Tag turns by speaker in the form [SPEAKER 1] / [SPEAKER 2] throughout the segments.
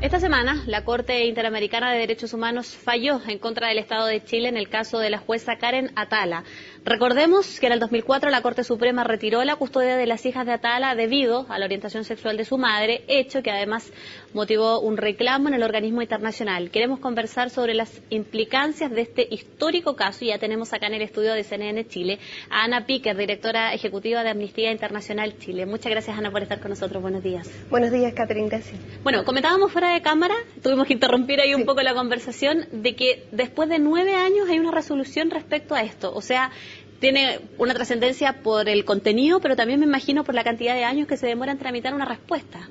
[SPEAKER 1] Esta semana, la Corte Interamericana de Derechos Humanos falló en contra del Estado de Chile en el caso de la jueza Karen Atala. Recordemos que en el 2004 la Corte Suprema retiró la custodia de las hijas de Atala debido a la orientación sexual de su madre, hecho que además motivó un reclamo en el organismo internacional. Queremos conversar sobre las implicancias de este histórico caso y ya tenemos acá en el estudio de CNN Chile a Ana Piquer, directora ejecutiva de Amnistía Internacional Chile. Muchas gracias, Ana, por estar con nosotros. Buenos días.
[SPEAKER 2] Buenos días, Catherine, gracias.
[SPEAKER 1] Bueno, comentábamos fuera de cámara, tuvimos que interrumpir ahí un poco la conversación, de que después de 9 años hay una resolución respecto a esto. O sea, tiene una trascendencia por el contenido, pero también me imagino por la cantidad de años que se demora en tramitar una respuesta.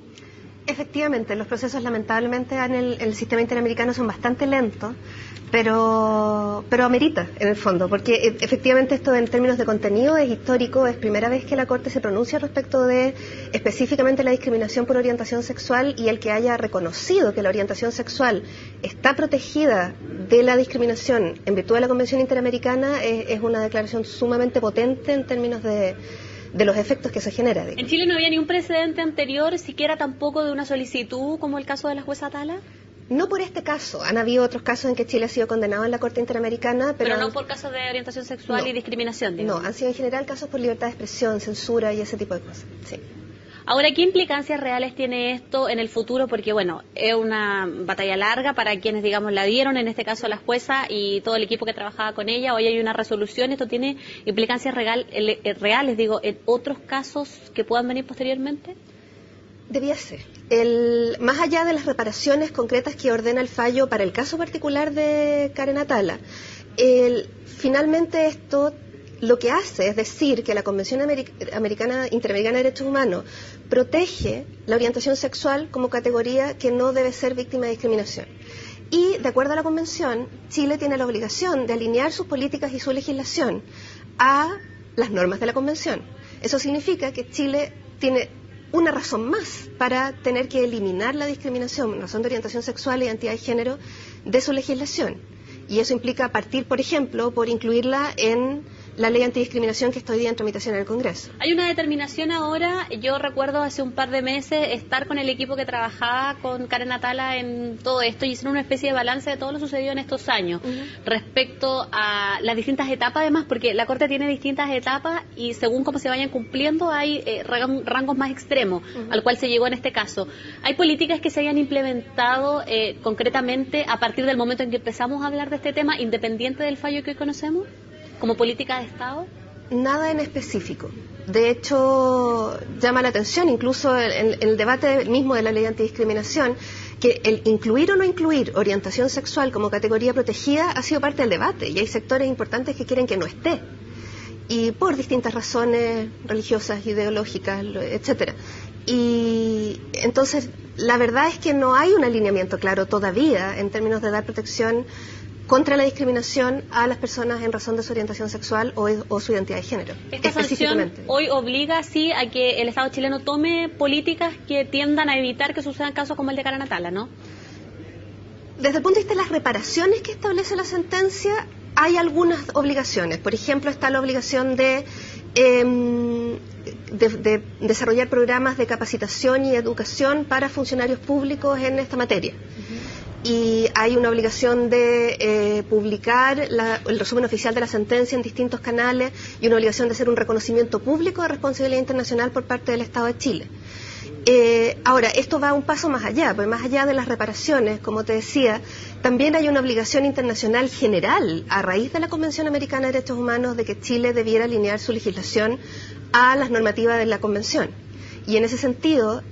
[SPEAKER 2] Efectivamente, los procesos lamentablemente en el sistema interamericano son bastante lentos, pero amerita en el fondo, porque efectivamente esto en términos de contenido es histórico, es primera vez que la Corte se pronuncia respecto de específicamente la discriminación por orientación sexual, y el que haya reconocido que la orientación sexual está protegida de la discriminación en virtud de la Convención Interamericana es una declaración sumamente potente en términos de los efectos que se genera. Digamos.
[SPEAKER 1] ¿En Chile no había ni un precedente anterior, siquiera tampoco de una solicitud como el caso de la jueza Atala?
[SPEAKER 2] No por este caso, han habido otros casos en que Chile ha sido condenado en la Corte Interamericana,
[SPEAKER 1] pero no por casos de orientación sexual y discriminación, digamos.
[SPEAKER 2] No, han sido en general casos por libertad de expresión, censura y ese tipo de cosas, sí.
[SPEAKER 1] Ahora, ¿qué implicancias reales tiene esto en el futuro? Porque, bueno, es una batalla larga para quienes, digamos, la dieron, en este caso la jueza y todo el equipo que trabajaba con ella. Hoy hay una resolución, ¿esto tiene implicancias reales, digo, en otros casos que puedan venir posteriormente?
[SPEAKER 2] Debiese. Más allá de las reparaciones concretas que ordena el fallo para el caso particular de Karen Atala, finalmente esto lo que hace es decir que la Convención Interamericana de Derechos Humanos protege la orientación sexual como categoría que no debe ser víctima de discriminación. Y, de acuerdo a la Convención, Chile tiene la obligación de alinear sus políticas y su legislación a las normas de la Convención. Eso significa que Chile tiene una razón más para tener que eliminar la discriminación, razón de orientación sexual e identidad de género, de su legislación. Y eso implica partir, por ejemplo, por incluirla en la ley antidiscriminación que está hoy día en tramitación en el Congreso.
[SPEAKER 1] Hay una determinación ahora. Yo recuerdo hace un par de meses estar con el equipo que trabajaba con Karen Atala en todo esto y hicieron una especie de balance de todo lo sucedido en estos años respecto a las distintas etapas, además, porque la Corte tiene distintas etapas y según cómo se vayan cumpliendo hay rangos más extremos al cual se llegó en este caso. ¿Hay políticas que se hayan implementado concretamente a partir del momento en que empezamos a hablar de este tema, independiente del fallo que hoy conocemos? ¿Como política de Estado?
[SPEAKER 2] Nada en específico. De hecho, llama la atención, incluso en el debate mismo de la ley antidiscriminación, que el incluir o no incluir orientación sexual como categoría protegida ha sido parte del debate, y hay sectores importantes que quieren que no esté, y por distintas razones religiosas, ideológicas, etcétera. Y entonces, la verdad es que no hay un alineamiento claro todavía en términos de dar protección contra la discriminación a las personas en razón de su orientación sexual o su identidad de género.
[SPEAKER 1] Esta sanción hoy obliga, sí, a que el Estado chileno tome políticas que tiendan a evitar que sucedan casos como el de Karen Atala, ¿no?
[SPEAKER 2] Desde el punto de vista de las reparaciones que establece la sentencia, hay algunas obligaciones. Por ejemplo, está la obligación de desarrollar programas de capacitación y educación para funcionarios públicos en esta materia. Y hay una obligación de publicar el resumen oficial de la sentencia en distintos canales y una obligación de hacer un reconocimiento público de responsabilidad internacional por parte del Estado de Chile. Ahora, esto va un paso más allá, porque más allá de las reparaciones, como te decía, también hay una obligación internacional general a raíz de la Convención Americana de Derechos Humanos de que Chile debiera alinear su legislación a las normativas de la Convención. Y en ese sentido,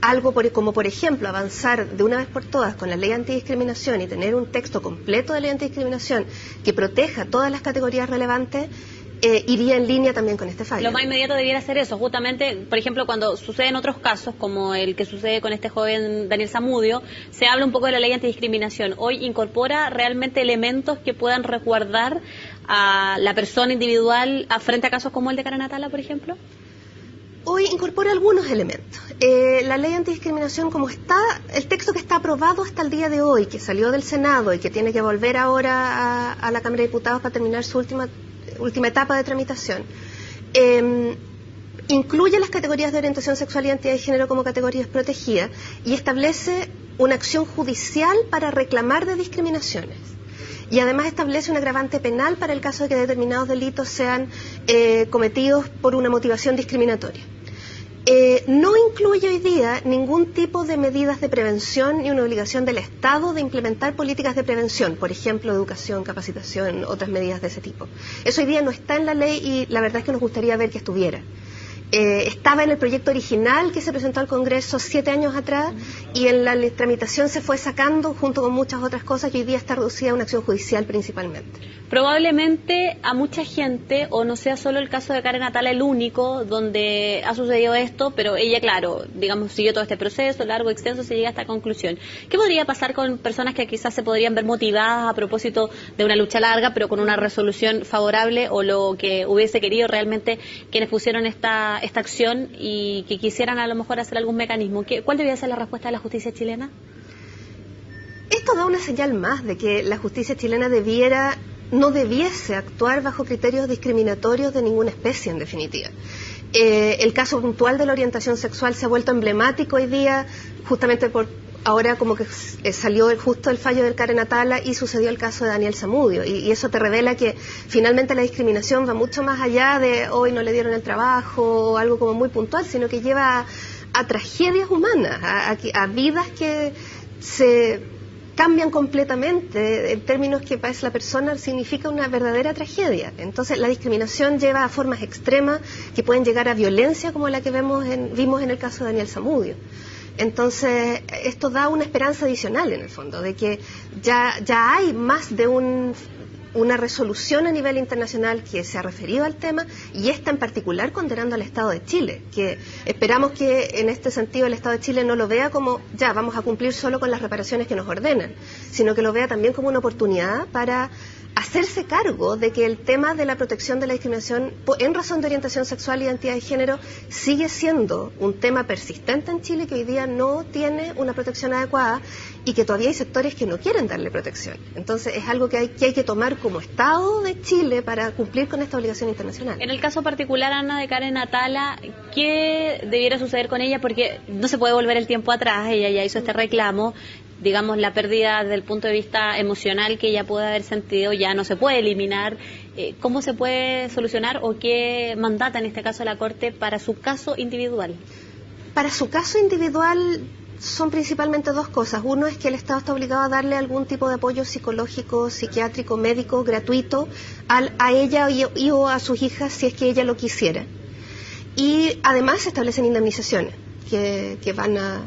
[SPEAKER 2] algo como por ejemplo avanzar de una vez por todas con la ley antidiscriminación y tener un texto completo de ley antidiscriminación que proteja todas las categorías relevantes, iría en línea también con este fallo.
[SPEAKER 1] Lo más inmediato debiera ser eso, justamente, por ejemplo, cuando suceden otros casos, como el que sucede con este joven Daniel Zamudio, se habla un poco de la ley antidiscriminación. ¿Hoy incorpora realmente elementos que puedan resguardar a la persona individual frente a casos como el de Karen Atala, por ejemplo?
[SPEAKER 2] Hoy incorpora algunos elementos. La ley antidiscriminación, como está, el texto que está aprobado hasta el día de hoy, que salió del Senado y que tiene que volver ahora a la Cámara de Diputados para terminar su última etapa de tramitación, incluye las categorías de orientación sexual y identidad de género como categorías protegidas y establece una acción judicial para reclamar de discriminaciones. Y además establece un agravante penal para el caso de que determinados delitos sean cometidos por una motivación discriminatoria. No incluye hoy día ningún tipo de medidas de prevención ni una obligación del Estado de implementar políticas de prevención, por ejemplo, educación, capacitación, otras medidas de ese tipo. Eso hoy día no está en la ley y la verdad es que nos gustaría ver que estuviera. Estaba en el proyecto original que se presentó al Congreso 7 años atrás y en la tramitación se fue sacando junto con muchas otras cosas y hoy día está reducida a una acción judicial principalmente.
[SPEAKER 1] Probablemente a mucha gente, o no sea solo el caso de Karen Atala el único donde ha sucedido esto, pero ella, claro, digamos, siguió todo este proceso largo, extenso, se llega a esta conclusión. ¿Qué podría pasar con personas que quizás se podrían ver motivadas a propósito de una lucha larga, pero con una resolución favorable, o lo que hubiese querido realmente quienes pusieron esta acción y que quisieran a lo mejor hacer algún mecanismo? ¿Cuál debería ser la respuesta de la justicia chilena?
[SPEAKER 2] Esto da una señal más de que la justicia chilena no debiese actuar bajo criterios discriminatorios de ninguna especie, en definitiva. El caso puntual de la orientación sexual se ha vuelto emblemático hoy día, justamente por ahora como que salió justo el fallo del Karen Atala y sucedió el caso de Daniel Zamudio, y eso te revela que finalmente la discriminación va mucho más allá de hoy no le dieron el trabajo o algo como muy puntual, sino que lleva a tragedias humanas, a vidas que se cambian completamente en términos que para la persona significa una verdadera tragedia. Entonces la discriminación lleva a formas extremas que pueden llegar a violencia como la que vimos en el caso de Daniel Zamudio. Entonces esto da una esperanza adicional en el fondo, de que ya hay más de una resolución a nivel internacional que se ha referido al tema, y esta en particular condenando al Estado de Chile, que esperamos que en este sentido el Estado de Chile no lo vea como ya vamos a cumplir solo con las reparaciones que nos ordenan, sino que lo vea también como una oportunidad para hacerse cargo de que el tema de la protección de la discriminación en razón de orientación sexual y identidad de género sigue siendo un tema persistente en Chile, que hoy día no tiene una protección adecuada y que todavía hay sectores que no quieren darle protección. Entonces es algo que hay que tomar como Estado de Chile para cumplir con esta obligación internacional.
[SPEAKER 1] En el caso particular, Ana, de Karen Atala, ¿qué debiera suceder con ella? Porque no se puede volver el tiempo atrás, ella ya hizo este reclamo. Digamos, la pérdida desde el punto de vista emocional que ella puede haber sentido ya no se puede eliminar. ¿Cómo se puede solucionar o qué mandata en este caso la Corte para su caso individual?
[SPEAKER 2] Para su caso individual son principalmente dos cosas. Uno es que el Estado está obligado a darle algún tipo de apoyo psicológico, psiquiátrico, médico, gratuito a ella y o a sus hijas si es que ella lo quisiera. Y además se establecen indemnizaciones que van a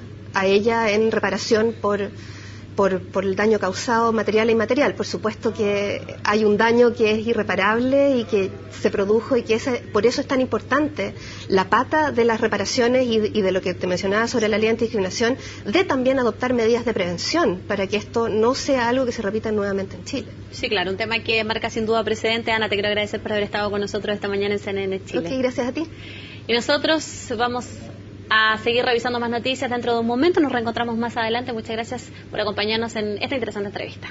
[SPEAKER 2] ella en reparación por el daño causado material e inmaterial. Por supuesto que hay un daño que es irreparable y que se produjo, y que por eso es tan importante la pata de las reparaciones y de lo que te mencionaba sobre la ley antidiscriminación, de también adoptar medidas de prevención para que esto no sea algo que se repita nuevamente en Chile.
[SPEAKER 1] Sí, claro, un tema que marca sin duda precedente. Ana, te quiero agradecer por haber estado con nosotros esta mañana en CNN Chile.
[SPEAKER 2] Ok, gracias a ti.
[SPEAKER 1] Y nosotros vamos a seguir revisando más noticias dentro de un momento. Nos reencontramos más adelante. Muchas gracias por acompañarnos en esta interesante entrevista.